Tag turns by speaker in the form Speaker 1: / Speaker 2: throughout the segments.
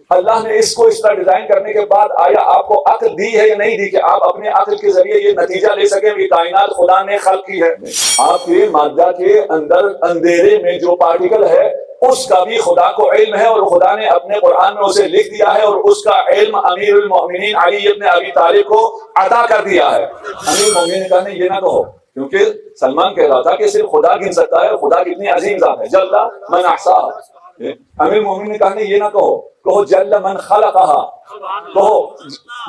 Speaker 1: اللہ نے اس کو اس طرح ڈیزائن کرنے کے بعد آیا آپ کو عقل دی ہے یا نہیں دی کہ آپ اپنے عقل کے ذریعے یہ نتیجہ لے سکیں کہ کائنات خدا نے خلق کی ہے؟ آپ کے مادہ کے اندر اندھیرے میں جو پارٹیکل ہے اس کا بھی خدا کو علم ہے، اور خدا نے اپنے قرآن میں اسے لکھ دیا ہے، اور اس کا علم امیر المؤمنین علی ابن ابی طالب کو عطا کر دیا ہے۔ امیر المؤمنین نے کہا نہیں یہ نہ کہو، کیونکہ سلمان کہہ رہا تھا کہ صرف خدا گن سکتا ہے، خدا کتنی عظیم ذات ہے، جل من احصاها۔ امیر المؤمنین نے کہا نہیں یہ نہ کہو، کہو جل من خلقها، کہو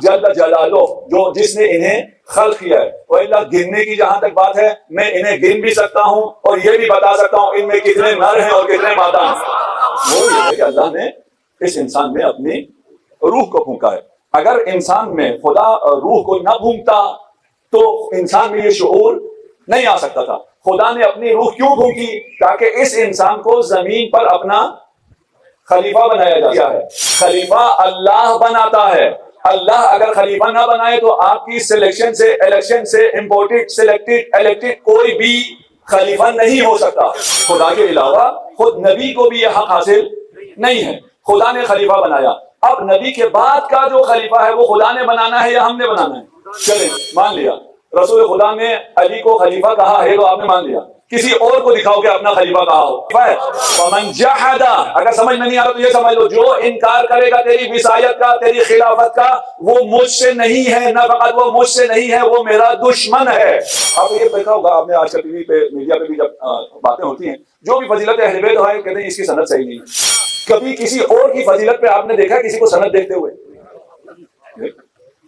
Speaker 1: جل جلالہ جو جس نے انہیں خلق کیا ہے۔ وَإِلَّا گننے کی جہاں تک بات ہے میں انہیں گن بھی سکتا ہوں اور یہ بھی بتا سکتا ہوں ان میں کتنے نر ہیں اور کتنے مادہ ہیں۔ وہ یہ ہے کہ اللہ نے اس انسان میں اپنی روح کو پھونکا ہے۔ اگر انسان میں خدا روح کو نہ پھونکتا تو انسان میں یہ شعور نہیں آ سکتا تھا۔ خدا نے اپنی روح کیوں پھونکی؟ تاکہ اس انسان کو زمین پر اپنا خلیفہ بنایا جاتا ہے۔ خلیفہ اللہ بناتا ہے۔ اللہ اگر خلیفہ نہ بنائے تو آپ کی سلیکشن سے، الیکشن سے، امپورٹڈ، سلیکٹڈ، الیکٹڈ کوئی بھی خلیفہ نہیں ہو سکتا۔ خدا کے علاوہ خود نبی کو بھی یہ حق حاصل نہیں ہے۔ خدا نے خلیفہ بنایا، اب نبی کے بعد کا جو خلیفہ ہے وہ خدا نے بنانا ہے یا ہم نے بنانا ہے؟ چلیں مان لیا رسول خدا نے علی کو خلیفہ کہا ہے تو آپ نے مان لیا، کسی اور کو دکھاؤ کہ اپنا خلیفہ کہا ہو۔ وَمَنْ جَحَدَ، اگر سمجھ میں نہیں آ رہا تو یہ سمجھ لو، جو انکار کرے گا تیری وصایت کا، تیری خلافت کا، وہ مجھ سے نہیں ہے، نہ فقط وہ مجھ سے نہیں ہے، وہ میرا دشمن ہے۔ اب یہ دیکھا ہوگا آپ نے آج کل ٹی وی پہ، میڈیا پہ بھی جب باتیں ہوتی ہیں، جو بھی فضیلت اہل بیت ہے کہتے ہیں اس کی سند صحیح نہیں ہے۔ کبھی کسی اور کی فضیلت پہ آپ نے دیکھا کسی کو سند دیکھتے ہوئے؟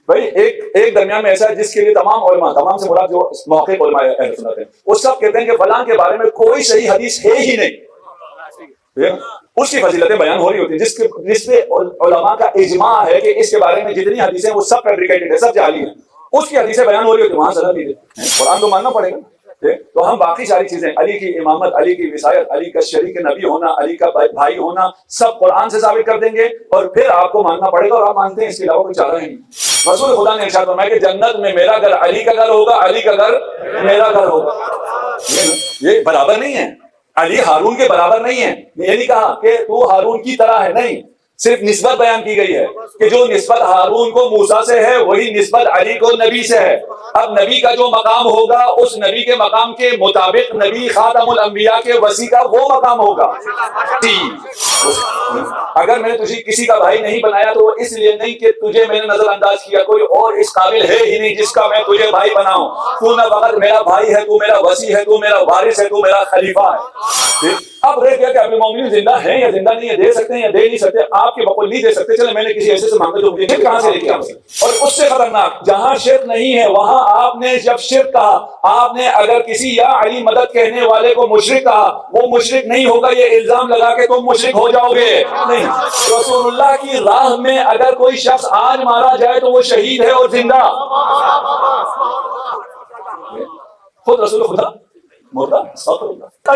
Speaker 1: بھائی ایک درمیان میں ایسا ہے جس کے لیے تمام علماء، تمام سے مراد جو محقق علماء اہل سنت ہیں، وہ سب کہتے ہیں کہ فلاں کے بارے میں کوئی صحیح حدیث ہے ہی نہیں، اس کی فضیلتیں بیان ہو رہی ہوتی ہیں جس پہ علماء کا اجماع ہے کہ اس کے بارے میں جتنی حدیثیں وہ سب فیبریکیٹڈ ہے، سب جعلی ہیں، اس کی حدیثیں بیان ہو رہی ہوتی ہیں، وہاں سند نہیں ہے، قرآن تو ماننا پڑے گا۔ تو ہم باقی ساری چیزیں، علی کی امامت، علی کی وصایت، علی کا شریک نبی ہونا، علی کا بھائی ہونا، سب قرآن سے ثابت کر دیں گے، اور پھر آپ کو ماننا پڑے گا، اور آپ مانتے ہیں، اس کے علاوہ کوئی چارہ نہیں۔ رسول خدا نے ارشاد فرمایا کہ جنت میں میرا گھر علی کا گھر ہوگا، علی کا گھر میرا گھر ہوگا۔ یہ برابر نہیں ہے، علی ہارون کے برابر نہیں ہے۔ یہ نہیں کہا کہ تو ہارون کی طرح ہے، نہیں، صرف نسبت بیان کی گئی ہے کہ جو نسبت ہارون کو موسیٰ سے ہے وہی نسبت علی کو نبی سے ہے۔ اب نبی کا جو مقام ہوگا اس نبی کے مقام کے مطابق نبی خاتم الانبیاء کے وصی کا وہ مقام ہوگا۔ اگر میں نے تجھے کسی کا بھائی نہیں بنایا تو اس لیے نہیں کہ تجھے میں نے نظر انداز کیا، کوئی اور اس قابل ہے ہی نہیں جس کا میں تجھے بھائی بناؤں۔ تو نہ فقط میرا بھائی ہے، تو میرا وصی ہے، تو میرا وارث ہے، تو میرا خلیفہ ہے۔ اب رہ گیا کہ ابھی مومنین زندہ ہیں یا زندہ نہیں ہے، دے سکتے ہیں یا دے نہیں سکتے، آپ کے بقول نہیں دے سکتے، چلے میں نے کسی ایسے سے مانگا جو مجھے کہاں سے لے کے آ سکتے۔ اور اس سے خطرناک جہاں شرک نہیں ہے وہاں آپ نے جب شرک کہا، آپ نے اگر کسی یا علی مدد کہنے والے کو مشرک کہا، وہ مشرک نہیں ہوگا یہ الزام لگا کے تم مشرک ہو جاؤ گے، نہیں۔ رسول اللہ کی راہ میں اگر کوئی شخص آج مارا جائے تو وہ شہید ہے اور زندہ۔ خود رسول خدا مردہ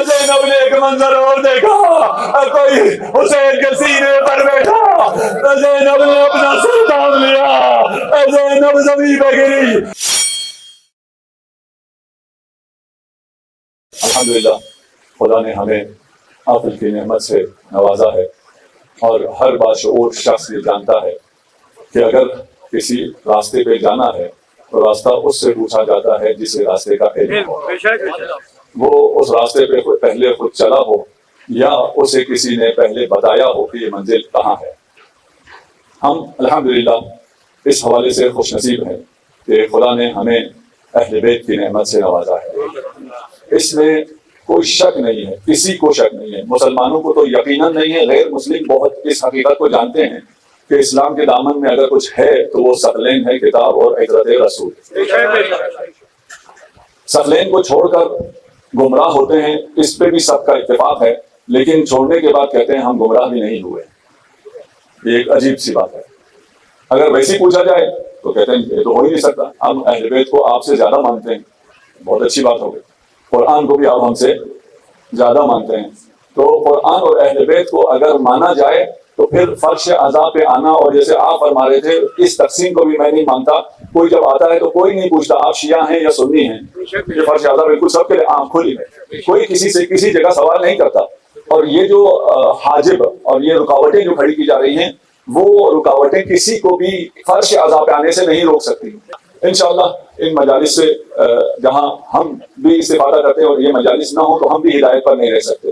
Speaker 1: زینب نے ایک منظر اور دیکھا، کوئی حسین کے سینے پر بیٹھا، زینب نے اپنا سر تام لیا، زینب زمین پہ گری۔ الحمدللہ خدا نے ہمیں عقل کی نعمت سے نوازا ہے، اور ہر باشعور شخص یہ جانتا ہے کہ اگر کسی راستے پہ جانا ہے تو راستہ اس سے پوچھا جاتا ہے جسے راستے کا علم ہو، وہ اس راستے پہ پہلے خود چلا ہو یا اسے کسی نے پہلے بتایا ہو کہ یہ منزل کہاں ہے۔ ہم الحمدللہ اس حوالے سے خوش نصیب ہیں کہ خدا نے ہمیں اہل بیت کی نعمت سے نوازا ہے۔ اس میں کوئی شک نہیں ہے، کسی کو شک نہیں ہے، مسلمانوں کو تو یقیناً نہیں ہے، غیر مسلم بہت اس حقیقت کو جانتے ہیں کہ اسلام کے دامن میں اگر کچھ ہے تو وہ ثقلین ہے، کتاب اور عترت رسول۔ ثقلین کو چھوڑ کر گمراہ ہوتے ہیں، اس پہ بھی سب کا اتفاق ہے، لیکن چھوڑنے کے بعد کہتے ہیں ہم گمراہ بھی نہیں ہوئے۔ یہ ایک عجیب سی بات ہے۔ اگر ویسے پوچھا جائے تو کہتے ہیں یہ تو ہو ہی نہیں سکتا، ہم اہل بیت کو آپ سے زیادہ مانتے ہیں۔ بہت اچھی بات ہو گئی، قرآن کو بھی آپ ہم سے زیادہ مانتے ہیں۔ تو قرآن اور اہل بیت کو اگر مانا جائے تو پھر فرش عذاب پہ آنا، اور جیسے آپ فرما رہے تھے اس تقسیم کو بھی میں نہیں مانتا، کوئی جب آتا ہے تو کوئی نہیں پوچھتا آپ شیعہ ہیں یا سنی ہیں، یہ فرش عذاب بالکل سب کے لیے عام کھلی ہے، کوئی کسی سے کسی جگہ سوال نہیں کرتا۔ اور یہ جو حاجب اور یہ رکاوٹیں جو کھڑی کی جا رہی ہیں وہ رکاوٹیں کسی کو بھی فرش عذاب پہ آنے سے نہیں روک سکتی. انشاءاللہ ان مجالس سے جہاں ہم بھی استفادہ کرتے ہیں اور یہ مجالس نہ ہو تو ہم بھی ہدایت پر نہیں رہ سکتے,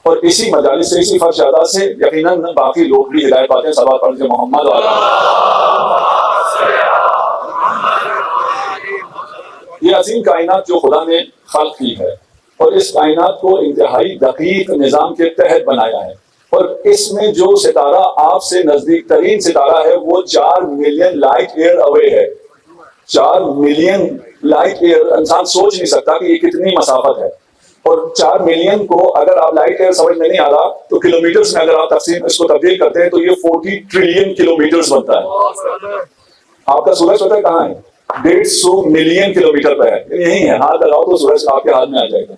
Speaker 1: اور اسی مجالس سے اسی فرش ادا سے یقیناً باقی لوگ بھی ہدایت پاتے ہیں. صلوات پڑھ کے محمد یہ عظیم کائنات جو خدا نے خلق کی ہے اور اس کائنات کو انتہائی دقیق نظام کے تحت بنایا ہے, اور اس میں جو ستارہ آپ سے نزدیک ترین ستارہ ہے وہ 4 ملین لائٹ ایئر اوے ہے. 4 ملین لائٹ ایئر, انسان سوچ نہیں سکتا کہ یہ کتنی مسافت ہے. اور 4 ملین کو اگر آپ لائٹ ایئر سمجھ میں نہیں آ رہا تو کلومیٹرز میں اگر آپ تقسیم اس کو تبدیل کرتے ہیں تو یہ 40 ٹریلین کلومیٹرز بنتا ہے. آپ کا سورج پتہ ہے کہاں ہے؟ 150 ملین کلومیٹر پہ ہے, یہی ہے, ہاتھ لگاؤ تو سورج آپ کے ہاتھ میں آ جائے گا.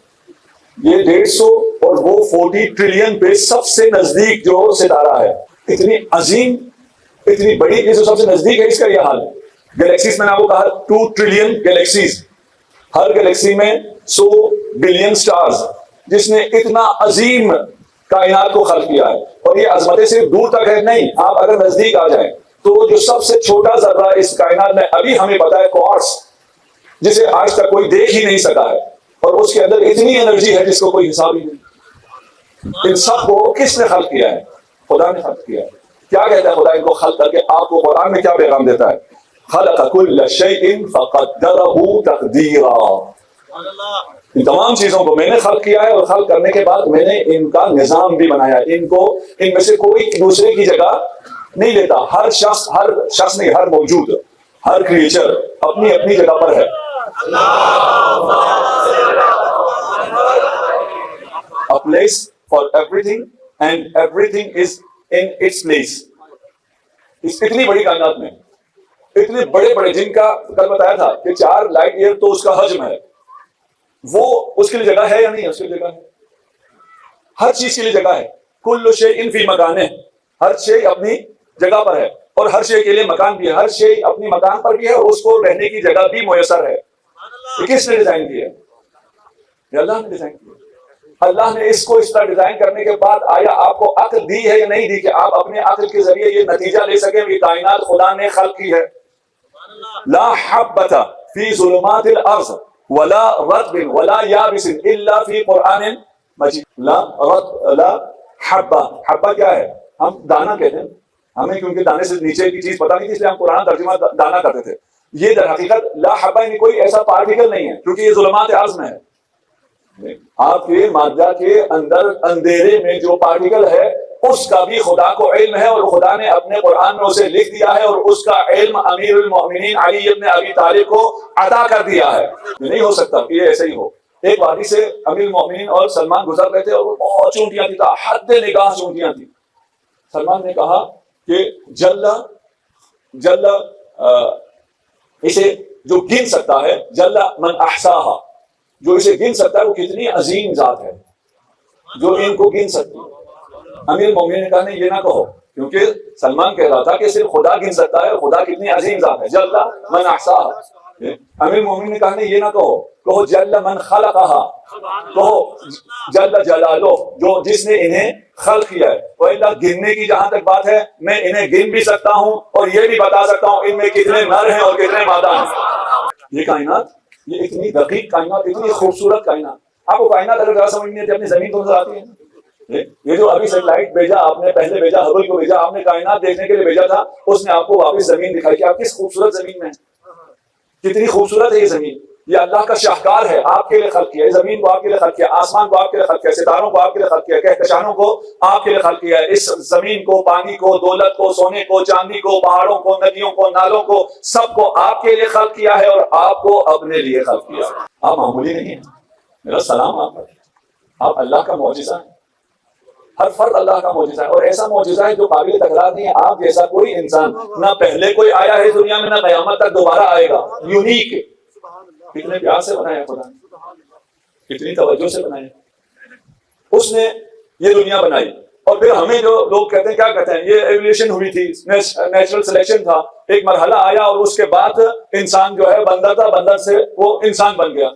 Speaker 1: یہ 150 اور وہ 40 ٹریلین پہ سب سے نزدیک جو ستارہ ہے, اتنی عظیم اتنی بڑی, یہ جو سب سے نزدیک ہے اس کا یہ حال ہے. گلیکسیز میں نے آپ کو کہا 2 ٹریلین گلیکسیز, ہر گلیکسی میں 100 بلین سٹارز, جس نے اتنا عظیم کائنات کو خلق کیا ہے. اور یہ عظمتیں صرف دور تک ہے نہیں, آپ اگر نزدیک آ جائیں تو جو سب سے چھوٹا ذرہ اس کائنات میں ابھی ہمیں پتا ہے کوارٹز, جسے آج تک کوئی دیکھ ہی نہیں سکا ہے, اور اس کے اندر اتنی انرجی ہے جس کو کوئی حساب ہی نہیں. ان سب کو کس نے خلق کیا ہے؟ خدا نے خلق کیا ہے. کیا کہتا ہے خدا ان کو خلق کر کے؟ آپ کو قرآن میں کیا پیغام دیتا ہے؟ خلق کل شیء فقدرہ تقدیرا. ان تمام چیزوں کو میں نے خلق کیا ہے, اور خلق کرنے کے بعد میں نے ان کا نظام بھی بنایا. ان کو ان میں سے کوئی دوسرے کی جگہ نہیں لیتا. ہر شخص نہیں, ہر موجود, ہر کریچر اپنی اپنی جگہ پر ہے. A place for everything and everything is in its place. اس اتنی بڑی کائنات میں اتنے بڑے بڑے, جن کا کل بتایا تھا کہ 4 لائٹ ایئر تو اس کا حجم ہے, وہ اس کے لیے جگہ ہے یا نہیں؟ اس کے لیے جگہ ہے, ہر چیز کے لیے جگہ ہے. کل شیء فی مکانہ, ہر شے اپنی جگہ پر ہے, اور ہر شے کے لیے مکان بھی ہے. ہر شے اپنی مکان پر بھی ہے, اور اس کو رہنے کی جگہ بھی میسر ہے. یہ کس نے ڈیزائن کیا ہے؟ یہ اللہ نے ڈیزائن کیا. اللہ نے اس کو اس طرح ڈیزائن کرنے کے بعد آیا آپ کو عقل دی ہے یا نہیں دی کہ آپ اپنے عقل کے ذریعے یہ نتیجہ لے سکیں کہ کائنات خدا نے خلق کی ہے. لا حبۃ فی ظلمات الارض ولا رطب ولا یابس الا فی قرآن مجید. لا حبہ کیا ہے؟ ہم دانا کہتے ہیں, ہمیں کیونکہ دانے سے نیچے کی چیز پتہ نہیں تھی اس لیے ہم قرآن ترجمہ دانا کرتے تھے. یہ در حقیقت لا حبہ یعنی کوئی ایسا پارٹیکل نہیں ہے, کیونکہ یہ ظلمات ارض میں ہے. آپ کے مادہ کے اندر اندھیرے میں جو پارٹیکل ہے اس کا بھی خدا کو علم ہے, اور خدا نے اپنے قرآن میں اسے لکھ دیا ہے, اور اس کا علم امیر المؤمنین علی ابن ابی طالب کو عطا کر دیا ہے. نہیں ہو سکتا کہ یہ ایسے ہی ہو. ایک وادی سے امیر المؤمنین اور سلمان گزر رہے تھے, اور وہ بہت چونٹیاں تھیں, حد نگاہ چونٹیاں تھیں. سلمان نے کہا کہ جل اسے جو گن سکتا ہے, جل من احصاہا, جو اسے گن سکتا ہے وہ کتنی عظیم ذات ہے جو ان کو گن سکتی. امیر مومنین نے کہا نہیں یہ نہ کہو, کیونکہ سلمان کہہ رہا تھا کہ صرف خدا گن سکتا ہے, خدا کتنی عظیم ذات ہے. جل من احصاہا. امیر مومنین نے کہا نہیں یہ نہ کہو, کہو جل من خلقہا, کہو جل جلالہ, جو جس نے انہیں خلق کیا ہے. وَإِلَّا گننے کی جہاں تک بات ہے, میں انہیں گن بھی سکتا ہوں اور یہ بھی بتا سکتا ہوں ان میں کتنے نر ہیں اور کتنے مادہ ہیں. یہ کائنات, یہ اتنی دقیق کائنات, اتنی خوبصورت کائنات. آپ کو کائنات اگر ذرا سمجھ نہیں آتی اپنی زمین تو نظر آتی ہے. یہ جو ابھی سیٹلائٹ بھیجا آپ نے, پہلے بھیجا ہبل کو بھیجا, آپ نے کائنات دیکھنے کے لیے بھیجا تھا, اس نے آپ کو واپس زمین دکھائی کہ آپ کس خوبصورت زمین میں ہیں, کتنی خوبصورت ہے یہ زمین. یہ اللہ کا شاہکار ہے, آپ کے لیے خلق کیا ہے. زمین کو آپ کے لیے خلق کیا, آسمان کو آپ کے لیے خلق کیا, ستاروں کو آپ کے لیے خلق کیا, کہکشانوں کو آپ کے لیے خلق کیا ہے. اس زمین کو, پانی کو, دولت کو, سونے کو, چاندی کو, پہاڑوں کو, ندیوں کو, نالوں کو, سب کو آپ کے لیے خلق کیا ہے, اور آپ کو اپنے لیے خلق کیا. آپ معمولی نہیں ہیں. میرا سلام آپ پر, آپ اللہ کا معجزہ ہیں. ہر فرد اللہ کا معجزہ ہے, اور ایسا معجزہ ہے جو قابل تکرار نہیں ہے. آپ جیسا کوئی انسان نہ پہلے کوئی آیا ہے دنیا میں, نہ قیامت تک دوبارہ آئے گا. یونیک ہے. کتنے پیار سے بنایا خدا نے, کتنی توجہ سے بنایا. اس نے یہ دنیا بنائی, اور پھر ہمیں جو لوگ کہتے ہیں, کیا کہتے ہیں, یہ ایولیوشن ہوئی تھی, نیچرل سلیکشن تھا, ایک مرحلہ آیا اور اس کے بعد انسان جو ہے بندر تھا, بندر سے وہ انسان بن گیا.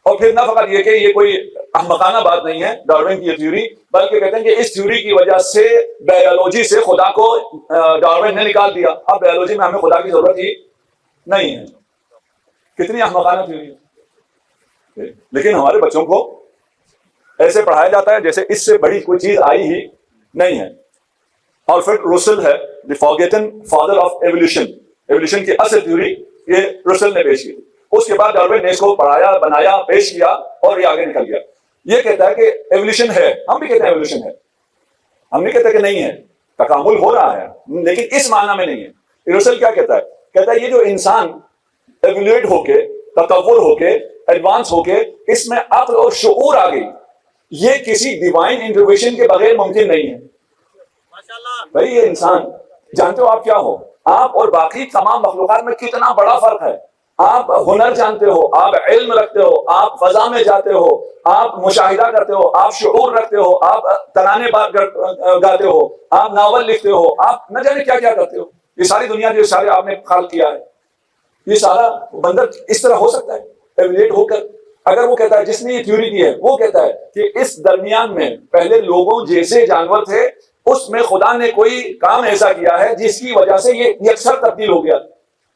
Speaker 1: اور پھر نہ فقط یہ کہ یہ کوئی احمقانہ بات نہیں ہے ڈارون کی یہ تھیوری، بلکہ کہتے ہیں کہ اس تھیوری کی وجہ سے بایولوجی سے خدا کو ڈارون نے نکال دیا، اب بایولوجی میں ہمیں خدا کی ضرورت ہی نہیں ہے۔ کتنی احمقانہ تھیوری ہے، لیکن ہمارے بچوں کو ایسے پڑھایا جاتا ہے جیسے اس سے بڑی کوئی چیز آئی ہی نہیں ہے۔ اور پھر رسل ہے دی فارگیٹن فادر آف ایولیوشن، ایولیوشن کی اصل تھیوری یہ رسل نے پیش کی، اس کے بعد ڈارون نے اس کو پڑھایا، بنایا، پیش کیا اور یہ آگے نکل گیا۔ یہ کہتا ہے کہ ایولیوشن ہے، ہم بھی کہتے ہیں ایولیوشن ہے، ہم نہیں کہتے کہ نہیں ہے، تکامل ہو رہا ہے لیکن اس معنی میں نہیں ہے۔ رسل کیا کہتا ہے؟ کہتا ہے یہ جو انسان ایولیویٹ ہو کے، تطور ہو کے، ایڈوانس ہو کے اس میں عقل اور شعور آ گئی، یہ کسی ڈیوائن انٹرویشن کے بغیر ممکن نہیں ہے۔ بھائی یہ انسان، جانتے ہو آپ کیا ہو؟ آپ اور باقی تمام مخلوقات میں کتنا بڑا فرق ہے۔ آپ ہنر جانتے ہو، آپ علم رکھتے ہو، آپ فضا میں جاتے ہو، آپ مشاہدہ کرتے ہو، آپ شعور رکھتے ہو، آپ ترانے گاتے ہو، آپ ناول لکھتے ہو، آپ نہ جانے کیا کیا کرتے ہو۔ یہ ساری دنیا جو سارے آپ نے خلق کیا ہے، یہ سارا بندر اس طرح ہو سکتا ہے ایولیٹ ہو کر؟ اگر وہ کہتا ہے، جس نے یہ تھیوری دی ہے وہ کہتا ہے کہ اس درمیان میں پہلے لوگوں جیسے جانور تھے، اس میں خدا نے کوئی کام ایسا کیا ہے جس کی وجہ سے یہ یکسر تبدیل ہو گیا،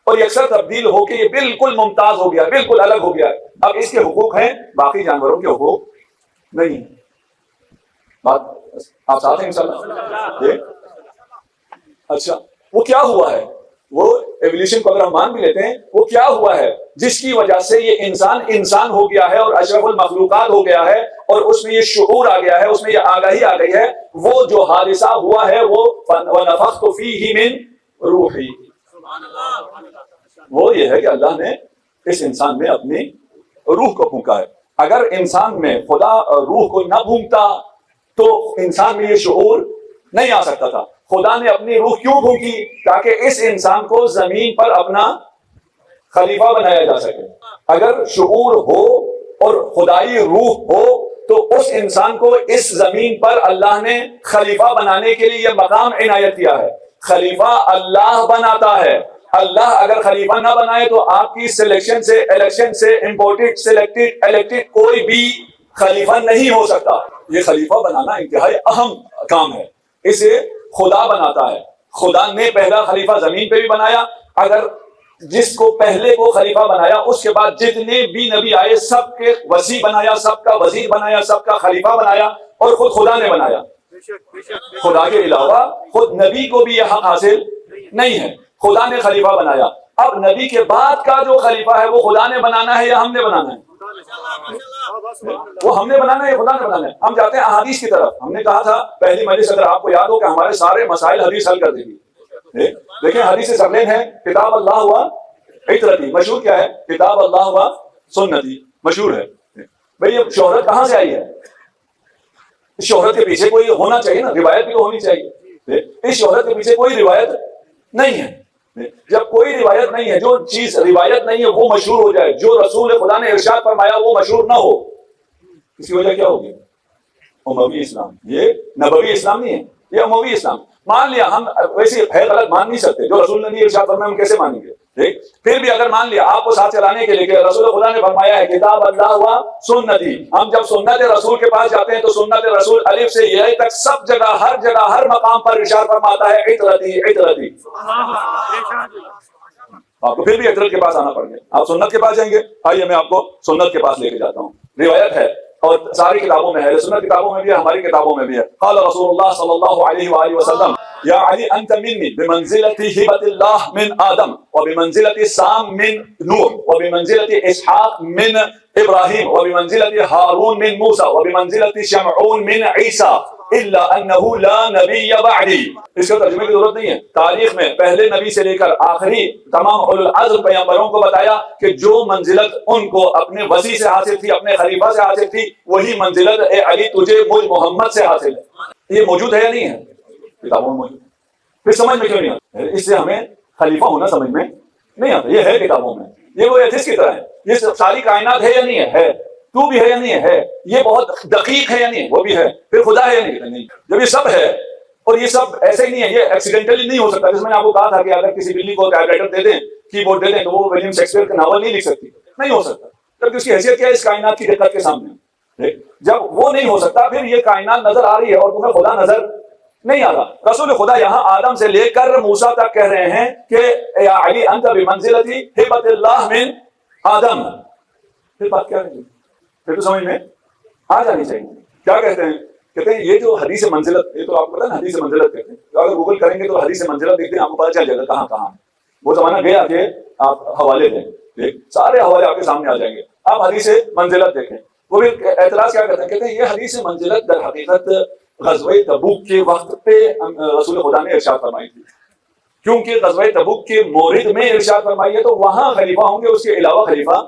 Speaker 1: اور یکسر تبدیل ہو کے یہ بالکل ممتاز ہو گیا، بالکل الگ ہو گیا۔ اب اس کے حقوق ہیں، باقی جانوروں کے حقوق نہیں۔ بات آپ ساتھ ہیں انشاءاللہ؟ اچھا وہ کیا ہوا ہے؟ وہ ایولیوشن کو اگر ہم مان بھی لیتے ہیں، وہ کیا ہوا ہے جس کی وجہ سے یہ انسان ہو گیا ہے اور اشرف المخلوقات ہو گیا ہے، اور اس میں یہ شعور آ گیا ہے، اس میں یہ آگاہی آ گئی ہے۔ وہ جو حادثہ ہوا ہے وہ وَنَفَخْتُ فِيهِ مِن رُوحِي، وہ یہ ہے کہ اللہ نے اس انسان میں اپنی روح کو پھونکا ہے۔ اگر انسان میں خدا روح کو نہ پھونکتا تو انسان میں یہ شعور نہیں آ سکتا تھا۔ خدا نے اپنی روح کیوں پھونکی؟ تاکہ اس انسان کو زمین پر اپنا خلیفہ بنایا جا سکے۔ اگر شعور ہو اور خدائی روح ہو تو اس انسان کو اس زمین پر اللہ نے خلیفہ بنانے کے لیے یہ مقام عنایت کیا ہے۔ خلیفہ اللہ بناتا ہے، اللہ اگر خلیفہ نہ بنائے تو آپ کی سلیکشن سے، الیکشن سے، امپورٹڈ، سلیکٹڈ، الیکٹڈ کوئی بھی خلیفہ نہیں ہو سکتا۔ یہ خلیفہ بنانا انتہائی اہم کام ہے، اسے خدا بناتا ہے۔ خدا نے پہلا خلیفہ زمین پہ بھی بنایا، اگر جس کو پہلے کو خلیفہ بنایا اس کے بعد جتنے بھی نبی آئے سب کے وزیر بنایا، سب کا وزیر بنایا، سب کا خلیفہ بنایا، اور خود خدا نے بنایا۔ خدا کے علاوہ خود نبی کو بھی یہ حق حاصل نہیں ہے، خدا نے خلیفہ بنایا۔ اب نبی کے بعد کا جو خلیفہ ہے وہ خدا نے بنانا ہے یا ہم نے بنانا ہے؟ وہ ہم نے بنانا ہے یا خدا نے بنانا ہے؟ ہم جاتے ہیں احادیث کی طرف۔ ہم نے کہا تھا پہلی مجلس، اگر آپ کو یاد ہو، کہ ہمارے سارے مسائل حدیث حل کر دے گی۔ دیکھیں حدیث سرلین ہے، کتاب اللہ و عطرتی، مشہور کیا ہے؟ کتاب اللہ و سنتی، مشہور ہے۔ بھئی اب شہرت کہاں سے آئی ہے؟ اس شہرت کے پیچھے کوئی ہونا چاہیے نا، روایت بھی تو ہونی چاہیے۔ اس شہرت کے پیچھے کوئی روایت نہیں ہے۔ جب کوئی روایت نہیں ہے، جو چیز روایت نہیں ہے وہ مشہور ہو جائے، جو رسول خدا نے ارشاد فرمایا وہ مشہور نہ ہو، اس کی وجہ کیا ہوگی؟ اموی اسلام۔ یہ نبوی اسلام نہیں ہے، یہ اموی اسلام۔ مان لیا ہم ویسے ہے غلط، مان نہیں سکتے، جو رسول نے ارشاد فرمایا ہم کیسے مانیں گے؟ پھر بھی اگر مان لیا آپ کو ساتھ چلانے کے لیے کہ رسول خدا نے فرمایا ہے کتاب اللہ و سنتی، ہم جب سنت رسول کے پاس جاتے ہیں تو سنت رسول الف سے یہ تک سب جگہ، ہر مقام پر ارشاد فرماتا ہے عطرتی عطرتی۔ آپ کو پھر بھی عطرت کے پاس آنا پڑ گیا، آپ سنت کے پاس جائیں گے؟ آئیے میں آپ کو سنت کے پاس لے کے جاتا ہوں۔ روایت ہے اور ساری کتابوں میں ہے، سنت کتابوں میں بھی ہے، ہماری کتابوں میں بھی ہے۔ قال رسول اللہ صلی اللہ علیہ وآلہ وسلم یا علی انت منی بمنزلۃ ہبۃ اللہ من آدم وبمنزلۃ سام من نوح وبمنزلۃ اسحاق من ابراہیم وبمنزلۃ ہارون من موسیٰ وبمنزلۃ شمعون من عیسیٰ الا انہ لا نبی بعدی۔ اس کا ترجمے کی ضرورت نہیں ہے، تاریخ میں پہلے نبی سے لے کر آخری تمام اولو العزم پیغمبروں کو بتایا کہ جو منزلت ان کو اپنے وسیع سے حاصل تھی، اپنے خلیفہ سے حاصل تھی، وہی منزلت اے علی تجھے مجھ محمد سے حاصل ہے۔ یہ موجود ہے یا نہیں ہے؟ کتابوں میں موجود۔ پھر سمجھ میں کیوں نہیں آتا؟ اس سے ہمیں خلیفہ ہونا سمجھ میں نہیں آتا۔ یہ ہے کتابوں میں، یہ وہ ایتھس کی طرح ہے۔ یہ ساری کائنات ہے یا نہیں ہے؟ تو بھی ہے یا نہیں ہے؟ یہ بہت دقیق ہے یا نہیں؟ وہ بھی ہے۔ پھر خدا ہے یا نہیں؟ جب یہ سب ہے اور یہ سب ایسے ہی نہیں ہے، یہ ایکسیڈنٹلی نہیں ہو سکتا۔ جس میں نے آپ کو کہا تھا کہ اگر کسی بلی کو ٹائپ رائٹر دے دیں، کی بورڈ دے دیں، تو وہ ولیم شیکسپیئر کا ناول نہیں لکھ سکتی، نہیں ہو سکتا، جبکہ اس کی حیثیت کیا ہے اس کائنات کی دقت کے سامنے۔ جب وہ نہیں ہو سکتا پھر یہ کائنات نظر آ رہی ہے اور تمہیں خدا نظر نہیں آ رہا۔ رسول خدا یہاں آدم سے لے کر موسیٰ تک کہہ رہے ہیں کہ یا علی انت بمنزلتی ہبۃ اللہ من آدم۔ پھر بات کیا ہے؟ پھر تو سمجھ میں آ جانی چاہیے۔ کیا کہتے ہیں؟ کہتے ہیں یہ جو حدیث منزلت، یہ تو آپ کو پتا ہے حدیث منزلت کہتے ہیں، اگر گوگل کریں گے تو حدیث منزلت دیکھتے ہیں آپ کو پتا چل جائے گا کہاں کہاں۔ وہ زمانہ گیا کہ آپ حوالے دیں، سارے حوالے آپ کے سامنے آ جائیں گے، آپ حدیث منزلت دیکھیں۔ وہ بھی اعتراض کیا کرتے ہیں؟ کہتے ہیں یہ حدیث منزلت در حقیقت غزوہ تبوک کے وقت پہ رسول خدا نے ارشاد فرمائی تھی، کیونکہ غزوہ تبوک کے مورد میں ارشاد فرمائی ہے تو وہاں خلیفہ ہوں گے، اس کے علاوہ خلیفہ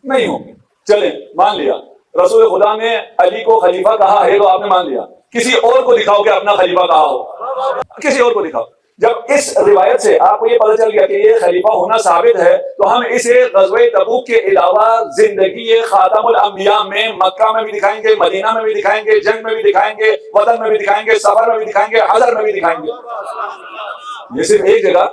Speaker 1: نہیں ہوں گے۔ چلیں مان لیا رسول خدا نے علی کو خلیفہ کہا ہے تو آپ نے مان لیا، کسی اور کو دکھاؤ کہ اپنا خلیفہ کہا ہو، کسی اور کو دکھاؤ۔ جب اس روایت سے آپ کو یہ پتہ چل گیا کہ یہ خلیفہ ہونا ثابت ہے تو ہم اسے غزوہ تبوک کے علاوہ زندگی خاتم الانبیاء میں مکہ میں بھی دکھائیں گے، مدینہ میں بھی دکھائیں گے، جنگ میں بھی دکھائیں گے، وطن میں بھی دکھائیں گے، سفر میں بھی دکھائیں گے، حضر میں بھی دکھائیں گے۔ یہ صرف ایک جگہ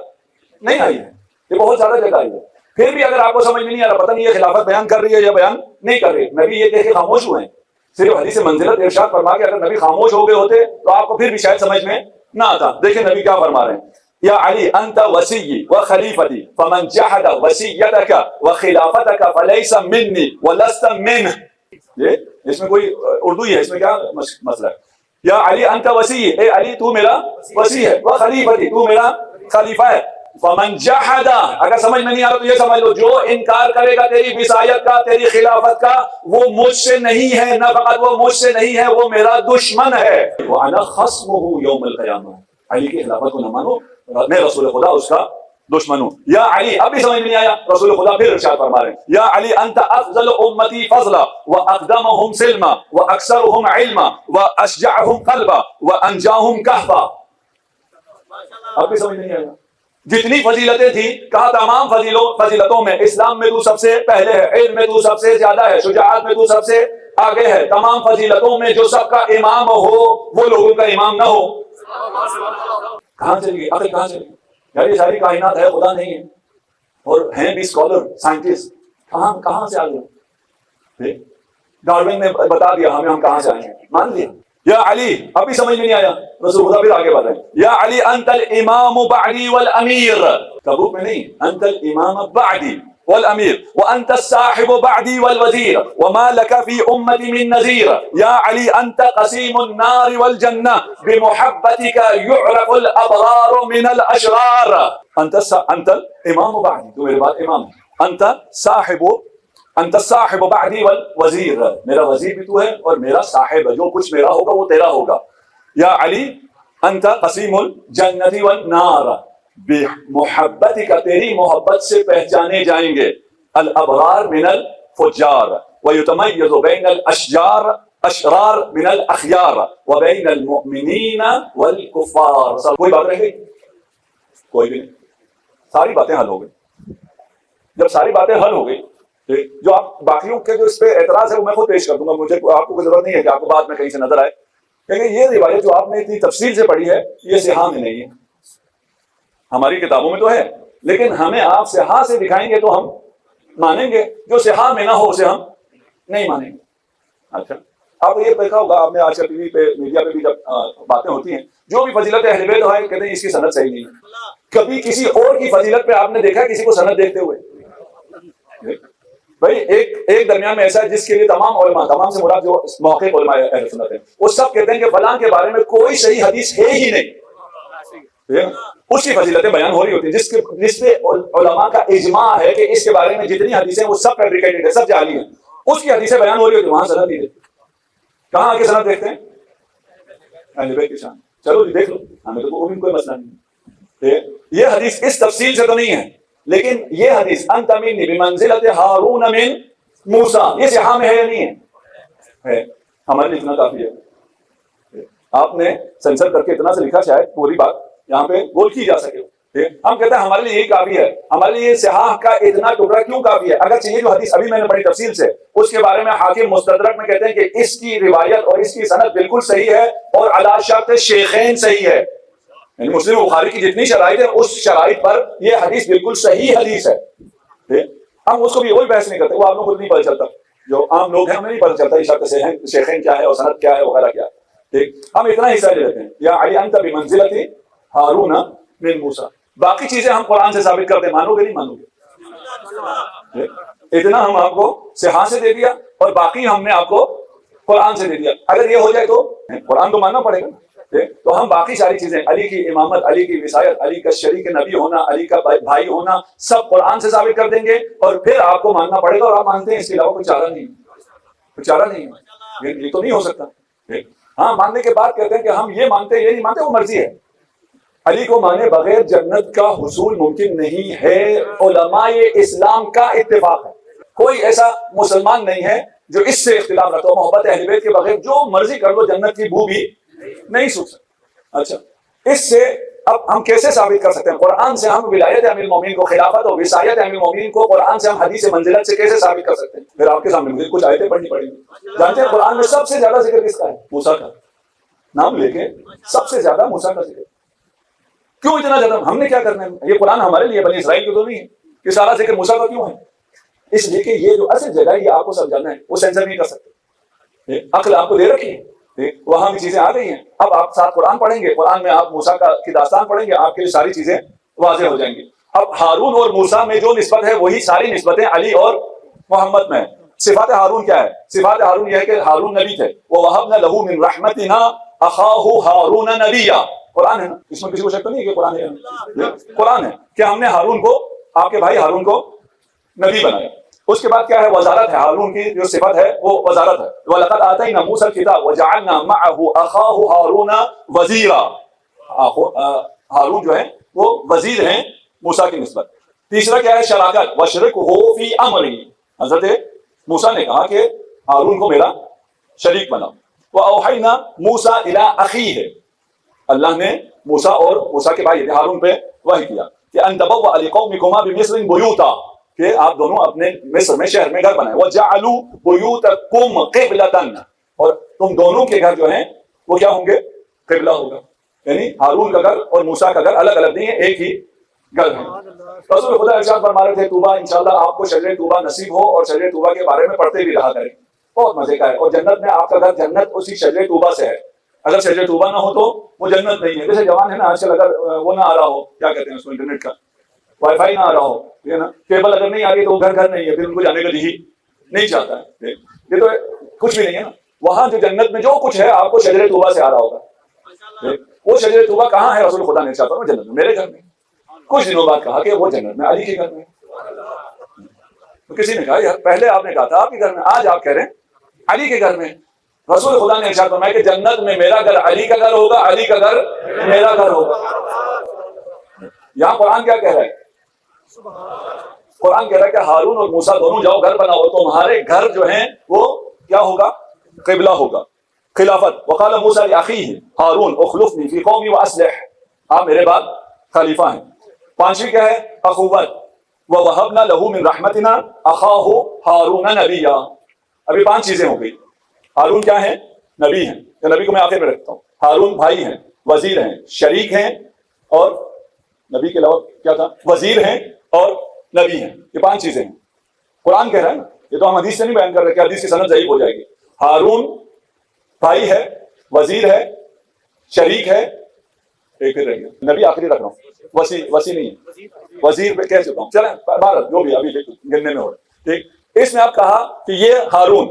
Speaker 1: نہیں آئی ہے، یہ بہت زیادہ جگہ آئی ہے۔ پھر بھی اگر آپ کو سمجھ میں نہیں آ رہا، پتہ نہیں یہ خلافت بیان کر رہی ہے یا بیان نہیں کر رہی، نبی یہ کہہ کے خاموش ہوئے ہیں، صرف حدیث منزلت ارشاد فرما کے اگر نبی خاموش ہو گئے ہوتے تو آپ کو پھر بھی شاید سمجھ میں نہ آتا۔ دیکھیں نبی کیا فرما رہے ہیں، یا علی انت وصی و خلیفتی فمن جحد وصیتک و خلافتک فلیس منی ولست منہ۔ یہ اس میں کوئی اردو ہی ہے، اس میں کیا مسئلہ ہے؟ یا علی انت وصی، اے علی تو میرا وصی ہے، و خلیفتی تو میرا خلیفہ ہے، فمن جحد، اگر سمجھ میں نہیں آ رہا تو یہ سمجھ لو جو انکار کرے گا تیری وصایت کا، تیری خلافت کا، وہ مجھ سے نہیں ہے، نہ فقط وہ مجھ سے نہیں ہے، وہ میرا دشمن ہے۔ وانا خصمہ یوم القیامہ، علی کی خلافت کو نہ مانو، میں رسول خدا اس کا دشمن ہوں۔ یا علی، اب بھی سمجھ میں نہیں آیا، رسول خدا پھر ارشاد فرما رہے ہیں، یا علی انت افضل امتی فضلا واقدمهم سلما واکثرهم علما واشجعهم قلبا وانجاهم کہفا۔ اب بھی سمجھ نہیں آیا، جتنی فضیلتیں تھیں کہا تمام فضیلتوں میں اسلام میں تو سب سے پہلے ہے، علم میں تو سب سے زیادہ ہے، شجاعت میں تو سب سے آگے ہے، تمام فضیلتوں میں جو سب کا امام ہو وہ لوگوں کا امام نہ ہو۔ کہاں چلی گئی عقل، کہاں چلی گئی؟ یار یہ ساری کائنات ہے، خدا نہیں ہے، اور ہیں بھی اسکالر سائنٹسٹ، کہاں سے آ گئے؟ ڈارون نے بتا دیا ہمیں ہم کہاں سے آئے ہیں، مان لیا۔ یا علی، ابھی سمجھ میں نہیں آیا، رسول خدا پھر آگے بتائیں، یا علی انت الامام بعدی والامیر، تبوک میں نہیں، انت الامام بعدی والامیر وانت الصاحب بعدی والوزیر وما لك في امتی من نذیر، یا علی انت قسیم النار والجنہ بمحبتك يعرف الابرار من الاشرار۔ انت الامام بعدی، تو میرے بعد امام ہے، انت صاحب بعدی والوزیر، میرا وزیر بھی تو ہے اور میرا صاحب ہے، جو کچھ میرا ہوگا وہ تیرا ہوگا۔ یا علی انت قسیم الجنت والنار بمحبتک، تیری محبت سے پہچانے جائیں گے الابرار من الفجار ویتمیز بین الاشرار من الاخیار وبین المؤمنین والکفار۔ کوئی بات رہ گئی؟ کوئی بھی نہیں، ساری باتیں حل ہو گئی۔ جب ساری باتیں حل ہو گئی، جو آپ باقیوں کے جو اس پہ اعتراض ہے وہ میں خود پیش کر دوں گا، مجھے آپ کو ضرورت نہیں ہے کہ آپ کو بعد میں کہیں سے نظر آئے، کیونکہ یہ روایت جو آپ نے اتنی تفصیل سے پڑھی ہے یہ صحاح میں نہیں ہے، ہماری کتابوں میں تو ہے لیکن ہمیں آپ صحاح سے دکھائیں گے تو ہم مانیں گے، جو صحاح میں نہ ہو اسے ہم نہیں مانیں گے۔ اچھا، آپ یہ دیکھا ہوگا، آپ نے آج کل ٹی وی پہ میڈیا پہ بھی جب باتیں ہوتی ہیں، جو بھی فضیلت اہل بیت ہے کہتے ہیں اس کی سند صحیح نہیں ہے۔ کبھی کسی اور کی فضیلت پہ آپ نے دیکھا کسی کو سند دیکھتے ہوئے؟ بھائی ایک درمیان میں ایسا ہے جس کے لیے تمام علماء، تمام سے مراد جو محقق علماء اہل سنت ہیں، وہ سب کہتے ہیں کہ فلاں کے بارے میں کوئی صحیح حدیث ہے ہی نہیں، اس کی فضیلتیں بیان ہو رہی ہوتی ہیں جس پہ علماء کا اجماع ہے کہ اس کے بارے میں جتنی حدیثیں وہ سب فیبریکیٹڈ ہے، سب جعلی ہیں، اس کی حدیثیں بیان ہو رہی ہوتی ہیں، وہاں سند نہیں دیکھتے۔ کہاں آ کے سند دیکھتے ہیں؟ اہل بیت کی شان، چلو جی دیکھ لو، ہمیں تو وہ بھی کوئی مسئلہ نہیں۔ یہ حدیث اس تفصیل سے تو نہیں ہے، لیکن یہ حدیث انت منی بمنزلت ہارون من موسیٰ، یہ صحاح میں ہے یا نہیں ہے؟ ہمارے لیے اتنا کافی ہے۔ آپ نے سینسر کر کے اتنا سے لکھا، شاید پوری بات یہاں پہ گول کی جا سکے۔ ہم کہتے ہیں ہمارے لیے یہی کافی ہے، ہمارے لیے صحاح کا اتنا ٹکڑا کیوں کافی ہے؟ اگر یہ جو حدیث ابھی میں نے پڑھی تفصیل سے، اس کے بارے میں حاکم مستدرک میں کہتے ہیں کہ اس کی روایت اور اس کی سند بالکل صحیح ہے اور علی شرط شیخین صحیح ہے، یعنی مسلم بخاری کی جتنی شرائط ہے اس شرائط پر یہ حدیث بالکل صحیح حدیث ہے۔ ہم اس کو بھی وہی بحث نہیں کرتے، وہ آپ کو خود نہیں پتہ چلتا، جو عام لوگ ہیں ہمیں نہیں پتہ چلتا یہ شیخین کیا ہے اور سند کیا ہے وغیرہ کیا ہے، ٹھیک، ہم اتنا حصہ لے لیتے ہیں یا علی انت بمنزلۃ ہارون من موسیٰ، باقی چیزیں ہم قرآن سے ثابت کرتے ہیں، مانو گے نہیں مانو گے؟ اتنا ہم آپ کو صحاح سے دے دیا اور باقی ہم نے آپ کو قرآن سے دے دیا، اگر یہ ہو جائے تو قرآن تو ماننا پڑے گا، تو ہم باقی ساری چیزیں، علی کی امامت، علی کی وصایت، علی کا شریک نبی ہونا، علی کا بھائی ہونا، سب قرآن سے ثابت کر دیں گے اور پھر آپ کو ماننا پڑے گا، اور آپ مانتے ہیں، اس کے علاوہ کوئی چارہ نہیں، کوئی چارہ نہیں ہے، یہ تو نہیں ہو سکتا۔ ہاں ماننے کے بعد کہتے ہیں کہ ہم یہ مانتے یہ نہیں مانتے، وہ مرضی ہے، علی کو مانے بغیر جنت کا حصول ممکن نہیں ہے، علماء اسلام کا اتفاق ہے، کوئی ایسا مسلمان نہیں ہے جو اس سے اختلاف رکھتا ہو، محبت اہل بیت کے بغیر جو مرضی کر لو جنت کی بو بھی نہیں سوکھ سکتا۔ اچھا، اس سے اب ہم کیسے ثابت کر سکتے ہیں؟ قرآن سے ہم ولایت امیر المومنین کو، خلافت اور وصایت امیر المومنین کو قرآن سے ہم حدیث منزلت سے کیسے ثابت کر سکتے ہیں؟ پھر آپ کے سامنے مجھے کچھ آیتیں پڑھنی پڑیں گی۔ جانتے ہیں قرآن میں سب سے زیادہ ذکر کس کا ہے؟ موسیٰ کا، نام لے کے سب سے زیادہ موسیٰ کا ذکر۔ کیوں اتنا زیادہ؟ ہم نے کیا کرنا ہے؟ یہ قرآن ہمارے لیے، بنی اسرائیل کی تو نہیں ہے کہ سارا ذکر موسیٰ کا کیوں ہے؟ اس لیے کہ یہ جو اصل جگہ ہے یہ آپ کو سمجھانا ہے، وہ سینسر نہیں کر سکتے، عقل آپ کو دے رکھی ہے، وہاں بھی چیزیں آ گئی ہیں، اب آپ ساتھ قرآن پڑھیں گے، قرآن میں آپ موسیٰ کی داستان پڑھیں گے، آپ کے لیے ساری چیزیں واضح ہو جائیں گی۔ اب ہارون اور موسیٰ میں جو نسبت ہے وہی ساری نسبتیں علی اور محمد میں ہیں۔ صفات ہارون کیا ہے؟ صفات ہارون یہ ہے کہ ہارون نبی تھے، وَوَهَبْنَا لَهُ مِنْ رَحْمَتِنَا أَخَاهُ هَارُونَ نَبِيًّا، قرآن ہے نا، اس میں کسی کو شک تو نہیں ہے کہ قرآن ہے؟ قرآن ہے کہ ہم نے ہارون کو، آپ کے بھائی ہارون کو نبی بنایا۔ اس کے بعد کیا ہے؟ وزارت ہے، ہارون کی جو صفت ہے وہ وزارت ہے، وَلَقَدْ آتَيْنَا مُوسَى الْكِتَابَ وَجَعَلْنَا مَعَهُ أَخَاهُ هَارُونَ وَزِيرًا، ہارون جو ہے وہ وزیر ہیں موسیٰ کی نسبت۔ تیسرا کیا ہے؟ شراکت، وَشْرِكْهُ فِي أَمْرِي، حضرت موسیٰ نے کہا کہ ہارون کو میرا شریک بناؤ۔ وَأَوْحَيْنَا مُوسَى إِلَىٰ أَخِيهِ، اللہ نے موسیٰ اور موسیٰ کے بھائی ہارون پہ وحی کیا کہ أَن تَبَوَّأَ لِقَوْمِكُمَا بِمِصْرٍ بُيُوتًا، کہ آپ دونوں اپنے مصر میں شہر میں گھر بنائیں، وَجَعَلُوا بُيُوتَكُمْ قِبْلَةً، اور تم دونوں کے گھر جو ہیں وہ کیا ہوں گے؟ قبلہ ہوگا، یعنی ہارون کا گھر اور موسیٰ کا گھر الگ الگ نہیں ہے، ایک ہی گھر ہے۔ رسول خدا ارشاد فرما رہے تھے طوبیٰ، انشاءاللہ آپ کو شجرہ طوبیٰ نصیب ہو اور شجرہ طوبیٰ کے بارے میں پڑھتے بھی رہا کریں، بہت مزے کا ہے، اور جنت میں آپ کا گھر، جنت اسی شجرہ طوبیٰ سے ہے، اگر شجرہ طوبیٰ نہ ہو تو وہ جنت نہیں ہے۔ جیسے جوان ہے نا آج کل، اگر وہ نہ آ رہا ہو، کیا کہتے ہیں اس کو، انٹرنیٹ کا وائی فائی نہ آ رہا ہو، ہے نا، کیبل اگر نہیں آ رہی تو وہ گھر نہیں ہے، پھر ان کو جانے کا جی نہیں چاہتا ہے، یہ تو کچھ بھی نہیں ہے نا۔ وہاں جو جنت میں جو کچھ ہے آپ کو شجرہ طوبیٰ سے آ رہا ہوگا، وہ شجرہ طوبیٰ کہاں ہے؟ رسول خدا نے ارشاد فرمایا جنت میں، میرے گھر میں۔ کچھ دنوں بعد کہا کہ وہ جنت میں، علی کے گھر میں۔ تو کسی نے کہا یار پہلے آپ نے کہا تھا آپ کے گھر میں، آج آپ کہہ رہے ہیں علی کے گھر میں۔ رسول خدا نے ارشاد فرمایا کہ جنت میں میرا گھر علی کا گھر ہوگا، علی کا گھر میرا گھر ہوگا۔ یہاں قرآن کیا کہہ رہا ہے؟ قرآن کہہ رہا ہے کہ ہارون اور موسیٰ دونوں جاؤ گھر بناؤ، تمہارے گھر جو ہیں وہ کیا ہوگا؟ قبلہ ہوگا، خلافت۔ وقال موسیٰ لأخیہ ہارون اخلفنی فی قومی واصلح، آپ میرے بعد خلیفہ ہیں۔ پانچویں کیا ہے؟ اخوت، ووہبنا لہ من رحمتنا اخاہ ہارون نبیا۔ ابھی 5 چیزیں ہو گئی۔ ہارون کیا ہیں؟ نبی ہیں، یا نبی کو میں آخر میں رکھتا ہوں۔ ہارون بھائی ہیں، وزیر ہیں، شریک ہیں، اور نبی کے علاوہ کیا تھا؟ وزیر ہیں اور نبی ہیں، یہ 5 چیزیں ہیں۔ قرآن کہہ رہا ہے نا، یہ تو ہم حدیث سے نہیں بیان کر رہے کہ حدیث کی سند ضعیف ہو جائے گی۔ ہارون بھائی ہے، وزیر ہے، شریک ہے، ایک رہ گیا نبی آخری رکھ رہا ہوں، وسیع نہیں ہے، وزیر پہ کہہ چکا ہوں، چلیں بھارت جو بھی ابھی گننے میں ہو رہا ہے، ٹھیک۔ اس میں آپ کہا کہ یہ ہارون